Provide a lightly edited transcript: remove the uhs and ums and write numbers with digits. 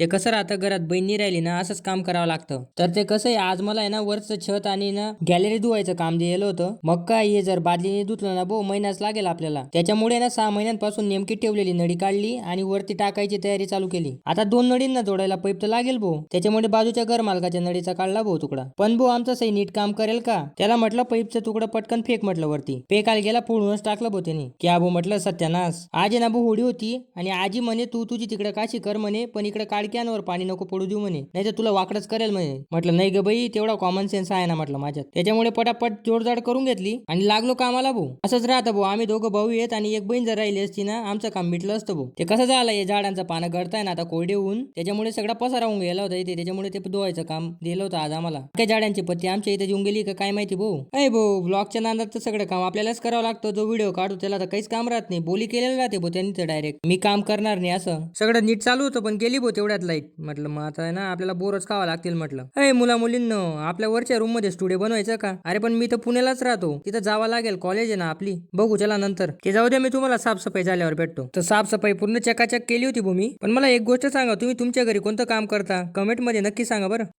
ते कसं राहतं घरात बहिणी राहिली ना असंच काम करावं लागतं. तर ते कसं आहे आज मला आहे ना वरचं छत आणि ना गॅलरी धुवायचं काम दिलेलं होतं. मग काय हे जर बादलीने धुतलं ना भाऊ महिनाच लागेल आपल्याला. त्याच्यामुळे ना 6 महिन्यांपासून नेमकी ठेवलेली नळी काढली आणि वरती टाकायची तयारी चालू केली. आता 2 नळींना जोडायला पाईप तर लागेल भाऊ. त्याच्यामुळे बाजूच्या घर मालकाच्या नळीचा काढला भाऊ तुकडा. पण भाऊ आमचा सही नीट काम करेल का? त्याला म्हटलं पाईपचा तुकडा पटकन फेक म्हटलं वरती. काल गेला फोडूनच टाकलं भाऊ त्याने. क्या भाऊ म्हटलं सत्यानाश. आज ना भाऊ होडी होती आणि आजी म्हणे तू तुझी तिकडे काशी कर म्हणे पण इकडे काडक्यांवर पाणी नको पडू देऊ म्हणे नाही तर तुला वाकडच करेल म्हणे. म्हटलं नाही ग बाई तेवढा कॉमन सेन्स आहे ना म्हटलं माझ्यात. त्याच्यामुळे पटापट जोडजाड करून घेतली आणि लागलो कामाला भाऊ. असंच राहतं भाऊ आम्ही दोघं भाऊ आहेत आणि एक बहीण जर राहिली असती ना आमचं काम मिटलं असतं भाऊ. ते कसं झालं हे झाडांचं पानं गळताय ना आता कोरडे होऊन त्याच्यामुळे सगळा पसारा होऊन गेला होता इथे. त्याच्यामुळे ते धुवायचं काम दिलं होतं आज आम्हाला. काही झाडांची पत्ती आमच्या इथे येऊन गेली का काय माहिती भाऊ. अय भाऊ ब्लॉगच्या नांदात तर सगळं काम आपल्यालाच करावं लागतं. जो व्हिडिओ काढू त्याला तर काहीच काम राहत नाही. बोली केलेलं राहते भाऊ त्यांनी तर डायरेक्ट मी काम करणार नाही असं. सगळं नीट चालू होतं पण गेली भाऊ तेवढ्यात लाईट. म्हटलं मग आता आहे ना आपल्याला बोरच खावा लागतील म्हटलं. अय मुला मुलींनो आपल्या वरच्या रूम मध्ये स्टुडिओ बनवायचं का? अरे पण मी तर पुण्यालाच राहतो तिथं जावं लागेल कॉलेज आहे ना आपली. बघू चला नंतर. ते जाऊ द्या मी तुम्हाला साफसफाई झाल्यावर भेटतो. तर साफसफाई पूर्ण चकाचक केली होती भूमी. पण मला एक गोष्ट सांगा तुम्ही तुमच्या घरी कोणतं काम करता कमेंट मध्ये नक्की सांगा बरं.